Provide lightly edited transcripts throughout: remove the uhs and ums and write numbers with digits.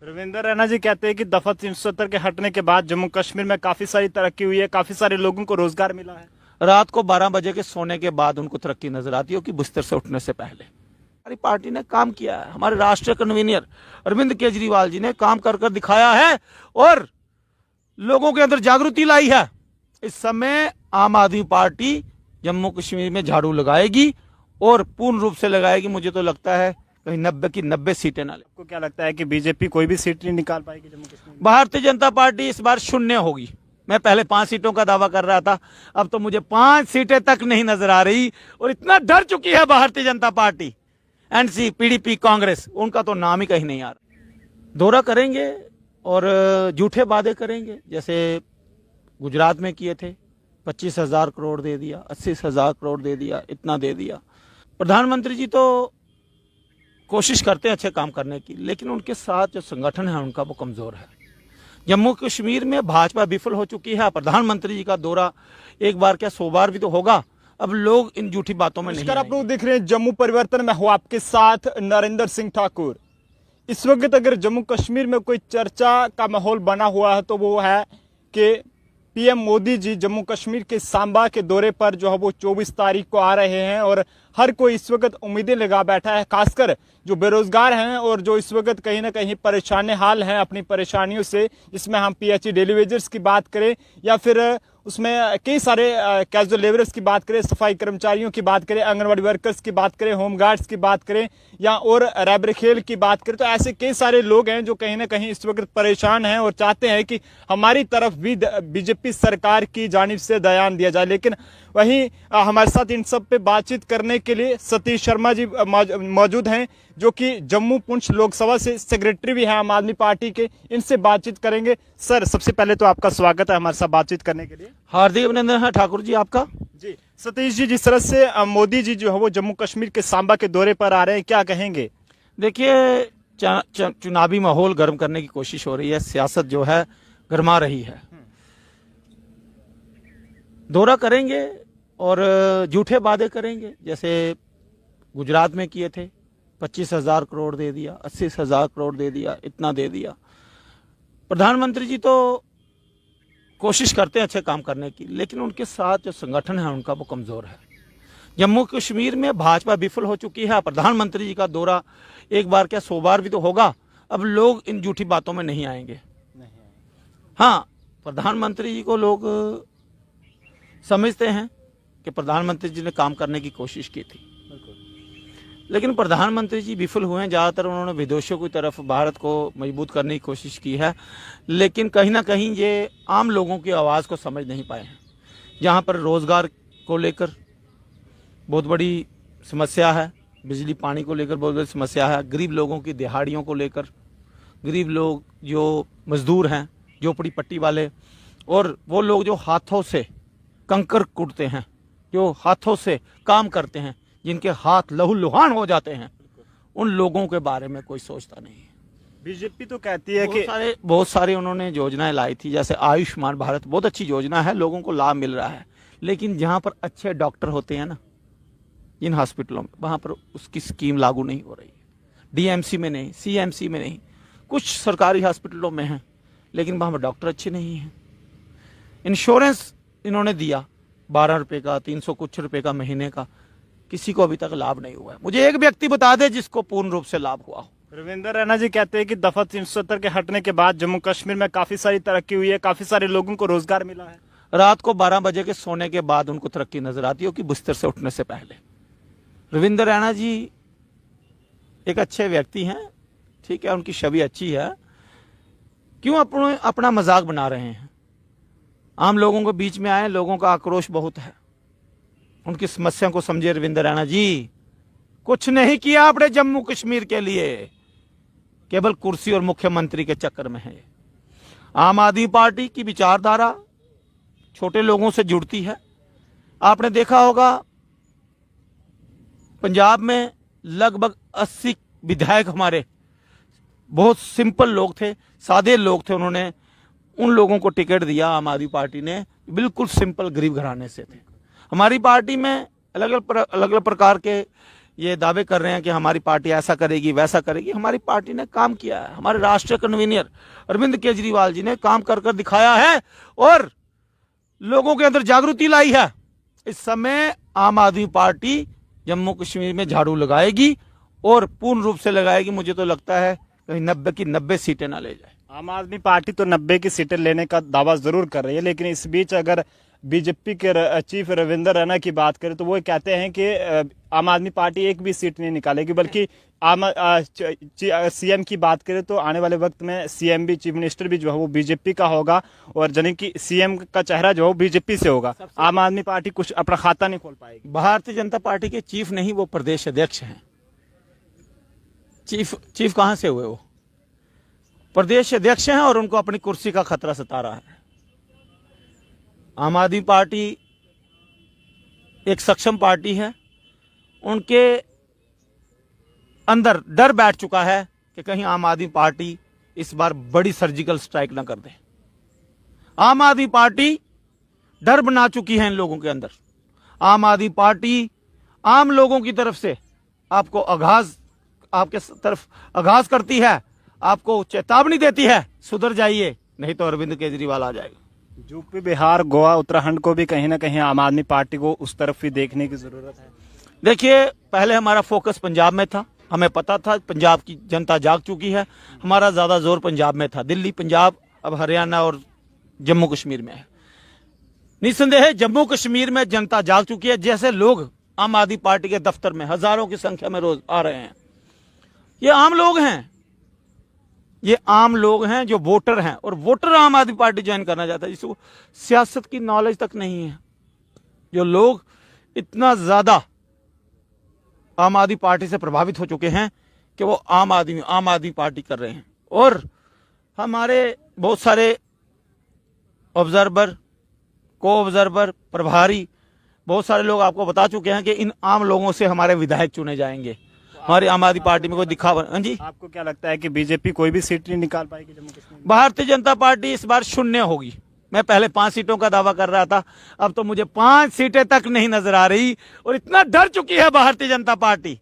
रविंद्र रैना जी कहते हैं कि दफा 370 के हटने के बाद जम्मू कश्मीर में काफी सारी तरक्की हुई है, काफी सारे लोगों को रोजगार मिला है। रात को 12 बजे के सोने के बाद उनको तरक्की नजर आती है कि बिस्तर से उठने से पहले। हमारी पार्टी ने काम किया है, हमारे राष्ट्रीय कन्वीनर अरविंद केजरीवाल जी ने काम कर दिखाया है और लोगों के अंदर जागृति लाई है। इस समय आम आदमी पार्टी जम्मू कश्मीर में झाड़ू लगाएगी और पूर्ण रूप से लगाएगी। मुझे तो लगता है कहीं 90 की 90 सीटें ना ले। आपको क्या लगता है कि बीजेपी कोई भी सीट नहीं निकाल पाएगी जम्मू कश्मीर में? भारतीय जनता पार्टी इस बार शून्य होगी। मैं पहले 5 सीटों का दावा कर रहा था, अब तो मुझे 5 सीटें तक नहीं नजर आ रही और इतना डर चुकी है Bharatiya Janata party, NC, PDP, Congress, उनका तो नाम ही कहीं नहीं आ रहा। दौरा करेंगे और झूठे वादे करेंगे, जैसे गुजरात में किए थे। 25,000 करोड़ दे दिया, 80,000 करोड़ दे दिया, इतना दे दिया। प्रधानमंत्री जी तो कोशिश करते हैं अच्छे काम करने की, लेकिन उनके साथ जो संगठन है उनका वो कमजोर है। जम्मू कश्मीर में भाजपा विफल हो चुकी है। प्रधानमंत्री जी का दौरा एक बार क्या 100 बार भी तो होगा। अब लोग इन झूठी बातों में नहीं आप लोग देख रहे हैं जम्मू परिवर्तन में, हूं आपके साथ नरेंद्र सिंह ठाकुर। इस वक्त अगर जम्मू कश्मीर में कोई चर्चा का माहौल बना हुआ है तो वो है कि पीएम मोदी जी जम्मू कश्मीर के सांबा के दौरे पर जो है वो 24 तारीख को आ रहे हैं और हर कोई इस वक्त उम्मीदें लगा बैठा है, खासकर जो बेरोजगार हैं और जो इस वक्त कहीं ना कहीं परेशान हाल हैं अपनी परेशानियों से। जिसमें हम पीएचई डेली वेजर्स की बात करें या फिर उसमें कई सारे कैजुअल लेबरर्स की बात करें, सफाई कर्मचारियों की बात करें, आंगनबाड़ी वर्कर्स की बात करें, होमगार्ड्स की बात करें या और रैबरखेल की बात करें, तो ऐसे कई सारे लोग हैं जो कहीं ना कहीं इस वक्त परेशान हैं और चाहते हैं कि हमारी तरफ भी बीजेपी सरकार की जानिब से ध्यान दिया जाए। लेकिन वहीं हमारे साथ इन सब पे बातचीत करने के लिए सतीश शर्मा जी मौजूद हैं, जो कि जम्मू पुंछ लोकसभा से सेक्रेटरी भी हैं आम आदमी पार्टी के। इनसे बातचीत करेंगे। सर, सबसे पहले तो आपका स्वागत है हमारे साथ बातचीत करने के लिए। हार्दिक अभिनंदन है ठाकुर जी आपका। जी सतीश जी, जिस तरह से मोदी जी जो है वो जम्मू कश्मीर के सांबा के दौरे पर आ रहे हैं, क्या कहेंगे? देखिए, चुनावी माहौल गर्म करने की कोशिश हो रही है, सियासत जो है गर्मा रही है। दौरा करेंगे और झूठे वादे करेंगे, जैसे गुजरात में किए थे। 25,000 करोड़ दे दिया, 80,000 करोड़ दे दिया, इतना दे दिया। प्रधानमंत्री जी तो कोशिश करते हैं अच्छे काम करने की, लेकिन उनके साथ जो संगठन है उनका वो कमजोर है। जम्मू कश्मीर में भाजपा विफल हो चुकी है। प्रधानमंत्री जी का दौरा एक बार क्या 100 बार भी तो होगा। अब लोग इन झूठी बातों में नहीं आएंगे। हाँ, प्रधानमंत्री जी को लोग समझते हैं कि प्रधानमंत्री जी ने काम करने की कोशिश की थी, लेकिन प्रधानमंत्री जी विफल हुए हैं। ज़्यादातर उन्होंने विदेशों की तरफ भारत को मजबूत करने की कोशिश की है, लेकिन कहीं ना कहीं ये आम लोगों की आवाज़ को समझ नहीं पाए हैं। जहाँ पर रोज़गार को लेकर बहुत बड़ी समस्या है, बिजली पानी को लेकर बहुत बड़ी समस्या है, गरीब लोगों की दिहाड़ियों को लेकर, गरीब लोग जो मजदूर हैं, झोपड़ी पट्टी वाले, और वो लोग जो हाथों से कंकर कूटते हैं, जो हाथों से काम करते हैं, जिनके हाथ लहूलुहान हो जाते हैं, उन लोगों के बारे में कोई सोचता नहीं है। बीजेपी तो कहती है कि बहुत सारे उन्होंने योजनाएं लाई थी, जैसे आयुष्मान भारत, बहुत अच्छी योजना है, लोगों को लाभ मिल रहा है। लेकिन जहां पर अच्छे डॉक्टर होते हैं ना, इन हॉस्पिटलों में, वहां पर उसकी स्कीम लागू नहीं हो रही है। डीएमसी में नहीं, सीएमसी में नहीं, कुछ सरकारी हॉस्पिटलों में है, लेकिन वहां पर डॉक्टर अच्छे नहीं हैं। इंश्योरेंस इन्होंने दिया 12 रुपए का, 300 कुछ रुपए का महीने का, किसी को अभी तक लाभ नहीं हुआ है। मुझे एक व्यक्ति बता दे जिसको पूर्ण रूप से लाभ हुआ हो। रविंद्र रैना जी कहते हैं कि दफा 370 के हटने के बाद जम्मू कश्मीर में काफी सारी तरक्की हुई है, काफी सारे लोगों को रोजगार मिला है। रात को 12 बजे के सोने के बाद उनको तरक्की नजर आती है कि बिस्तर से उठने से पहले। रविंद्र रैना जी एक अच्छे व्यक्ति हैं, ठीक है, उनकी छवि अच्छी है, क्यों अपना मजाक बना रहे हैं? आम लोगों के बीच में आए, लोगों का आक्रोश बहुत है, उनकी समस्या को समझे। रविंद्र रैना जी, कुछ नहीं किया आपने जम्मू कश्मीर के लिए, केवल कुर्सी और मुख्यमंत्री के चक्कर में है। आम आदमी पार्टी की विचारधारा छोटे लोगों से जुड़ती है। आपने देखा होगा पंजाब में लगभग 80 विधायक हमारे बहुत सिंपल लोग थे, सादे लोग थे। उन्होंने उन लोगों को टिकट दिया, आम आदमी पार्टी ने, बिल्कुल सिंपल गरीब घराने से थे। हमारी पार्टी में अलग अलग प्रकार के ये दावे कर रहे हैं कि हमारी पार्टी ऐसा करेगी वैसा करेगी। हमारी पार्टी ने काम किया है, हमारे राष्ट्रीय कन्वीनर अरविंद केजरीवाल जी ने काम कर कर दिखाया है और लोगों के अंदर जागृति लाई है। इस समय आम आदमी पार्टी जम्मू कश्मीर में झाड़ू लगाएगी और पूर्ण रूप से लगाएगी। मुझे तो लगता है कहीं 90 की 90 सीटें ना ले जाए। आम आदमी पार्टी तो 90 की सीटें लेने का दावा जरूर कर रही है, लेकिन इस बीच अगर बीजेपी के चीफ रविंद्र रैना की बात करें तो वो कहते हैं कि आम आदमी पार्टी एक भी सीट नहीं निकालेगी, बल्कि सीएम की बात करें तो आने वाले वक्त में सीएम भी, चीफ मिनिस्टर भी जो है वो बीजेपी का होगा और यानी कि सीएम का चेहरा जो है वो बीजेपी से होगा। आम आदमी पार्टी कुछ अपना खाता नहीं खोल पाएगी। भारतीय जनता पार्टी के चीफ नहीं, वो प्रदेश अध्यक्ष हैं। चीफ कहां से हुए? वो प्रदेश अध्यक्ष हैं और उनको अपनी कुर्सी का खतरा सता रहा है। आम आदमी पार्टी एक सक्षम पार्टी है, उनके अंदर डर बैठ चुका है कि कहीं आम आदमी पार्टी इस बार बड़ी सर्जिकल स्ट्राइक ना कर दे। आम आदमी पार्टी डर बना चुकी है इन लोगों के अंदर। आम आदमी पार्टी आम लोगों की तरफ से आपको आपके तरफ आगाज करती है, आपको चेतावनी देती है, सुधर जाइए नहीं तो अरविंद केजरीवाल आ जाएगा। यूपी, बिहार, गोवा, उत्तराखंड को भी कहीं ना कहीं आम आदमी पार्टी को उस तरफ भी देखने की जरूरत है। देखिए, पहले हमारा फोकस पंजाब में था, हमें पता था पंजाब की जनता जाग चुकी है, हमारा ज्यादा जोर पंजाब में था। दिल्ली, पंजाब, अब हरियाणा और जम्मू कश्मीर में है। निस्संदेह जम्मू कश्मीर में जनता जाग चुकी है। जैसे लोग आम आदमी पार्टी के दफ्तर में हजारों की संख्या में रोज आ रहे हैं, ये आम लोग हैं, ये आम लोग हैं जो वोटर हैं और वोटर आम आदमी पार्टी ज्वाइन करना चाहता है, जिसको सियासत की नॉलेज तक नहीं है। जो लोग इतना ज्यादा आम आदमी पार्टी से प्रभावित हो चुके हैं कि वो आम आदमी पार्टी कर रहे हैं। और हमारे बहुत सारे ऑब्जर्वर, को ऑब्जर्वर, प्रभारी, बहुत सारे लोग आपको बता चुके हैं कि इन आम लोगों से हमारे विधायक चुने जाएंगे। हमारी आम आदमी पार्टी में कोई दिखावा। हाँ जी, आपको क्या लगता है कि बीजेपी कोई भी सीट नहीं निकाल पाएगी जम्मू कश्मीर में? भारतीय जनता पार्टी इस बार शून्य होगी। मैं पहले 5 सीटों का दावा कर रहा था, अब तो मुझे 5 सीटें तक नहीं नजर आ रही। और इतना डर चुकी है Bharatiya Janata party,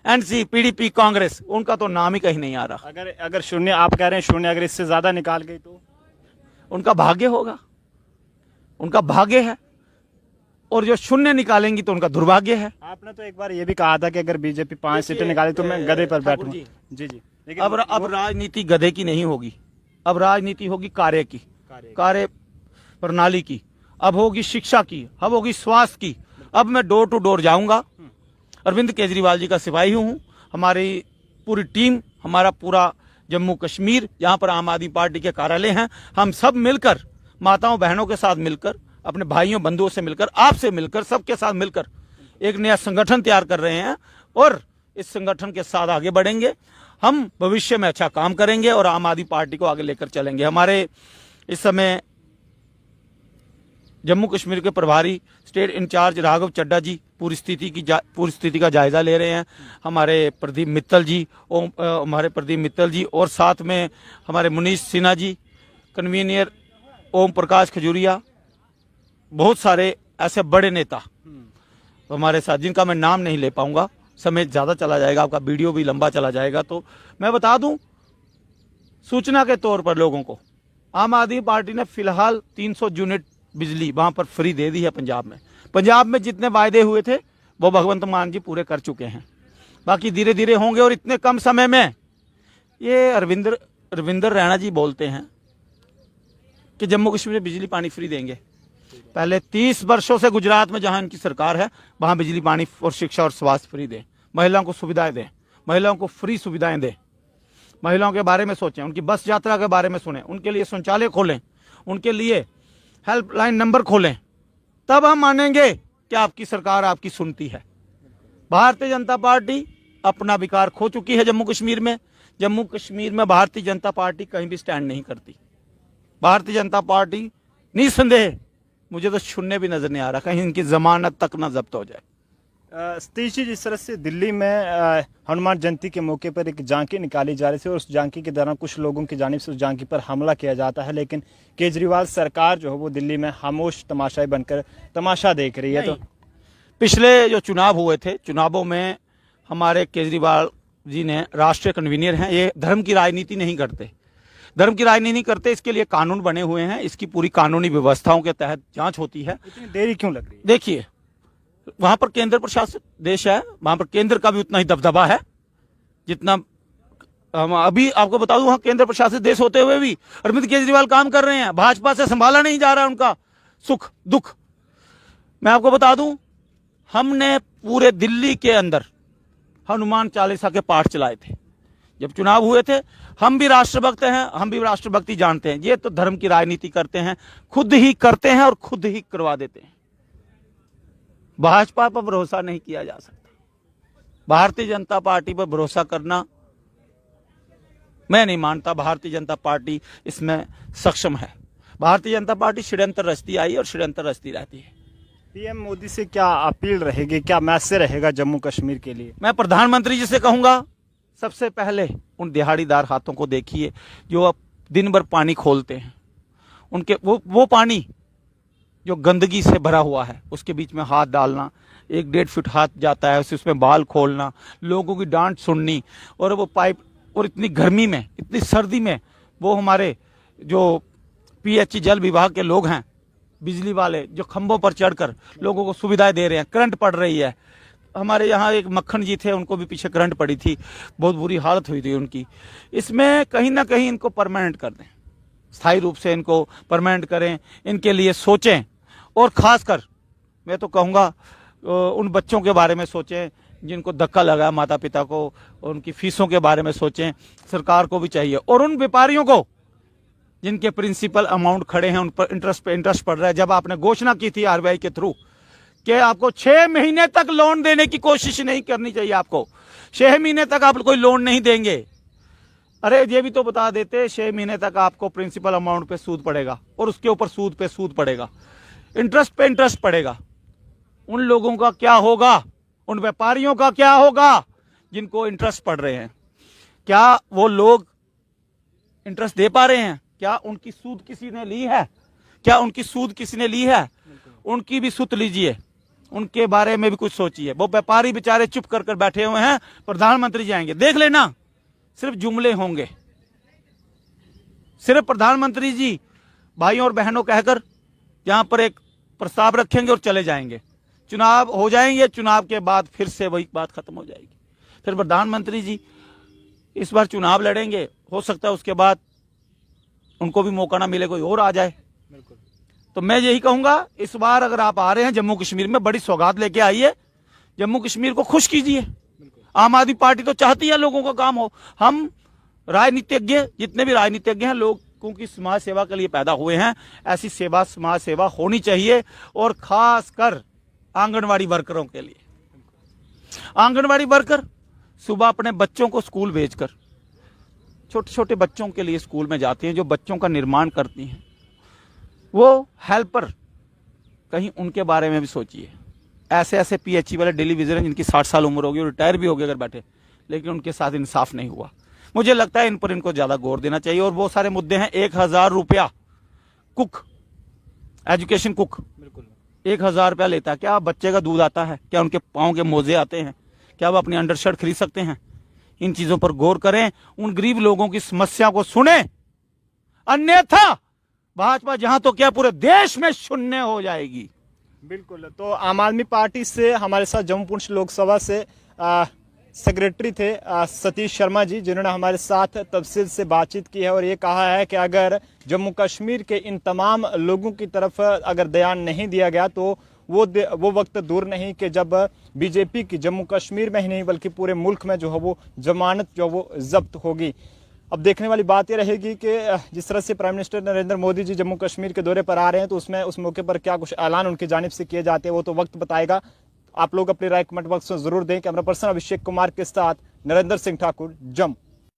NC, PDP, Congress, उनका तो नाम ही कहीं नहीं आ रहा। अगर शून्य, आप कह रहे हैं शून्य, अगर इससे ज्यादा निकाल गई तो उनका भाग्य होगा, उनका भाग्य है। और जो शून्य निकालेंगी तो उनका दुर्भाग्य है। आपने तो एक बार ये भी कहा था कि अगर बीजेपी 5 सीटें निकाले तो मैं गधे पर बैठूंगा। जी जी, लेकिन अब राजनीति गधे की नहीं होगी, अब राजनीति होगी कार्य की, कार्य प्रणाली की। अब होगी शिक्षा की, अब होगी स्वास्थ्य की। अब मैं डोर टू डोर जाऊंगा। अरविंद केजरीवाल जी का सिपाही हूं। हमारी पूरी टीम, हमारा पूरा जम्मू कश्मीर, जहां पर आम आदमी पार्टी के कार्यालय हैं, हम सब मिलकर, माताओं बहनों के साथ मिलकर, अपने भाइयों बंधुओं से मिलकर, आपसे मिलकर, सबके साथ मिलकर एक नया संगठन तैयार कर रहे हैं और इस संगठन के साथ आगे बढ़ेंगे। हम भविष्य में अच्छा काम करेंगे और आम आदमी पार्टी को आगे लेकर चलेंगे। हमारे इस समय जम्मू कश्मीर के प्रभारी स्टेट इंचार्ज राघव चड्डा जी पूरी स्थिति का जायजा ले रहे हैं। हमारे प्रदीप मित्तल जी और साथ में हमारे मुनीष सिन्हा जी, कन्वीनियर ओम प्रकाश खजूरिया, बहुत सारे ऐसे बड़े नेता हमारे साथ, जिनका मैं नाम नहीं ले पाऊंगा, समय ज्यादा चला जाएगा, आपका वीडियो भी लंबा चला जाएगा। तो मैं बता दूं सूचना के तौर पर लोगों को, आम आदमी पार्टी ने फिलहाल 300 यूनिट बिजली वहां पर फ्री दे दी है पंजाब में। पंजाब में जितने वायदे हुए थे वो भगवंत मान जी पूरे कर चुके हैं, बाकी धीरे धीरे होंगे। और इतने कम समय में ये रविंद्र रैना जी बोलते हैं कि जम्मू कश्मीर में बिजली पानी फ्री देंगे। पहले 30 वर्षों से गुजरात में जहां इनकी सरकार है, वहां बिजली पानी और शिक्षा और स्वास्थ्य फ्री दें, महिलाओं को सुविधाएं दें, महिलाओं को फ्री सुविधाएं दें, महिलाओं के बारे में सोचें, उनकी बस यात्रा के बारे में सुनें, उनके लिए शौचालय खोलें, उनके लिए हेल्पलाइन नंबर खोलें, तब हम मानेंगे कि आपकी सरकार आपकी सुनती है। भारतीय जनता पार्टी अपना विकार खो चुकी है जम्मू कश्मीर में। जम्मू कश्मीर में भारतीय जनता पार्टी कहीं भी स्टैंड नहीं करती। भारतीय जनता पार्टी निस्संदेह, मुझे तो शून्य भी नजर नहीं आ रहा, कहीं इनकी जमानत तक ना जब्त हो जाए। सतीश जी, जिस तरह से दिल्ली में हनुमान जयंती के मौके पर एक झांकी निकाली जा रही थी और उस झांकी के दौरान कुछ लोगों की जानिब से उस झांकी पर हमला किया जाता है, लेकिन केजरीवाल सरकार जो है वो दिल्ली में खामोश तमाशाई बनकर तमाशा देख रही है। तो पिछले जो चुनाव हुए थे, चुनावों में हमारे केजरीवाल जी ने राष्ट्रीय कन्वीनर हैं, ये धर्म की राजनीति नहीं करते, धर्म की राजनीति नहीं करते। इसके लिए कानून बने हुए हैं, इसकी पूरी कानूनी व्यवस्थाओं के तहत जांच होती है। इतनी देरी क्यों लग रही है? देखिए, वहां पर केंद्र प्रशासित देश है, वहां पर केंद्र का भी उतना ही दबदबा है जितना अभी आपको बता दूं, वहां केंद्र प्रशासित देश होते हुए भी अरविंद केजरीवाल काम कर रहे हैं। भाजपा से संभाला नहीं जा रहा उनका सुख दुख। मैं आपको बता दूं, हमने पूरे दिल्ली के अंदर हनुमान चालीसा के पाठ चलाए थे जब चुनाव हुए थे। हम भी राष्ट्रभक्त हैं, हम भी राष्ट्रभक्ति जानते हैं। ये तो धर्म की राजनीति करते हैं, खुद ही करते हैं और खुद ही करवा देते हैं। भाजपा पर भरोसा नहीं किया जा सकता। भारतीय जनता पार्टी पर भरोसा करना, मैं नहीं मानता भारतीय जनता पार्टी इसमें सक्षम है। भारतीय जनता पार्टी षड्यंत्र रचती आई और षड्यंत्र रचती रहती है। पीएम मोदी से क्या अपील रहेगी, क्या मैसेज रहेगा जम्मू कश्मीर के लिए? मैं प्रधानमंत्री जी से कहूंगा, सबसे पहले उन दिहाड़ीदार हाथों को देखिए जो अब दिन भर पानी खोलते हैं। उनके वो पानी जो गंदगी से भरा हुआ है, उसके बीच में हाथ डालना, 1-1.5 फीट हाथ जाता है, उसमें बाल खोलना, लोगों की डांट सुननी, और वो पाइप, और इतनी गर्मी में, इतनी सर्दी में वो हमारे जो पीएचई जल विभाग के लोग हैं, बिजली वाले, जो खंभों पर चढ़कर लोगों को सुविधाएं दे रहे हैं। करंट पड़ रही है। हमारे यहाँ एक मक्खन जी थे, उनको भी पीछे करंट पड़ी थी, बहुत बुरी हालत हुई थी उनकी। इसमें कहीं ना कहीं इनको परमानेंट कर दें, स्थायी रूप से इनको परमानेंट करें, इनके लिए सोचें। और खासकर मैं तो कहूँगा उन बच्चों के बारे में सोचें जिनको धक्का लगा माता पिता को, उनकी फीसों के बारे में सोचें, सरकार को भी चाहिए। और उन व्यापारियों को जिनके प्रिंसिपल अमाउंट खड़े हैं, उन पर इंटरेस्ट पड़ रहा है। जब आपने घोषणा की थी आरबीआई के थ्रू कि आपको 6 महीने तक लोन देने की कोशिश नहीं करनी चाहिए, आपको 6 महीने तक आप कोई लोन नहीं देंगे, अरे ये भी तो बता देते 6 महीने तक आपको प्रिंसिपल अमाउंट पे सूद पड़ेगा और उसके ऊपर सूद पे सूद पड़ेगा, इंटरेस्ट पे इंटरेस्ट पड़ेगा। उन लोगों का क्या होगा, उन व्यापारियों का क्या होगा जिनको इंटरेस्ट पड़ रहे हैं? क्या वो लोग इंटरेस्ट दे पा रहे हैं? क्या उनकी सूद किसी ने ली है? क्या उनकी सूद किसी ने ली है? उनकी भी सूद लीजिए, उनके बारे में भी कुछ सोचिए। वो व्यापारी बेचारे चुप कर बैठे हुए हैं, प्रधानमंत्री जाएंगे, देख लेना सिर्फ जुमले होंगे। सिर्फ प्रधानमंत्री जी भाइयों और बहनों कहकर यहां पर एक प्रस्ताव रखेंगे और चले जाएंगे। चुनाव हो जाएंगे, चुनाव के बाद फिर से वही बात खत्म हो जाएगी। फिर प्रधानमंत्री जी इस बार चुनाव लड़ेंगे, हो सकता है उसके बाद उनको भी मौका ना मिले, कोई और आ जाए। तो मैं यही कहूंगा, इस बार अगर आप आ रहे हैं जम्मू कश्मीर में, बड़ी सौगात लेके आइए, जम्मू कश्मीर को खुश कीजिए। आम आदमी पार्टी तो चाहती है लोगों का काम हो। हम राजनीतिज्ञ, जितने भी राजनीतिज्ञ हैं, लोगों की समाज सेवा के लिए पैदा हुए हैं। ऐसी सेवा, समाज सेवा होनी चाहिए, और खासकर आंगनवाड़ी वर्करों के लिए। आंगनवाड़ी वर्कर सुबह अपने बच्चों को स्कूल भेजकर, छोटे छोटे बच्चों के लिए स्कूल में जाती हैं, जो बच्चों का निर्माण करती हैं। वो हेल्पर, कहीं उनके बारे में भी सोचिए। ऐसे ऐसे पीएचई वाले डेली विजिटर जिनकी 60 साल उम्र होगी, रिटायर भी हो गए अगर बैठे, लेकिन उनके साथ इंसाफ नहीं हुआ। मुझे लगता है इन पर इनको ज्यादा गौर देना चाहिए। और बहुत सारे मुद्दे हैं। 1000 रुपया कुक, एजुकेशन कुक 1000 रुपया लेता है। क्या बच्चे का दूध आता है? क्या उनके पाँव के मोजे आते हैं? क्या वो अपनी अंडरशर्ट खरीद सकते हैं? इन चीजों पर गौर करें, उन गरीब लोगों की समस्या को सुने, अन्यथा भाजपा जहां तो क्या पूरे देश में शून्य हो जाएगी। बिल्कुल। तो आम आदमी पार्टी से हमारे साथ जम्मू पुंछ लोकसभा से सेक्रेटरी थे सतीश शर्मा जी, जिन्होंने हमारे साथ तफसील से बातचीत की है और ये कहा है कि अगर जम्मू कश्मीर के इन तमाम लोगों की तरफ अगर ध्यान नहीं दिया गया तो वो वक्त दूर नहीं कि जब बीजेपी की जम्मू कश्मीर में ही नहीं बल्कि पूरे मुल्क में जो है वो जमानत जो वो जब्त होगी। अब देखने वाली बात ये रहेगी कि जिस तरह से प्राइम मिनिस्टर नरेंद्र मोदी जी जम्मू कश्मीर के दौरे पर आ रहे हैं, तो उसमें उस मौके पर क्या कुछ ऐलान उनकी जानिब से किए जाते हैं वो तो वक्त बताएगा। आप लोग अपनी राय कमेंट बॉक्स में जरूर दें। कैमरा पर्सन अभिषेक कुमार के साथ नरेंद्र सिंह ठाकुर, जम्मू।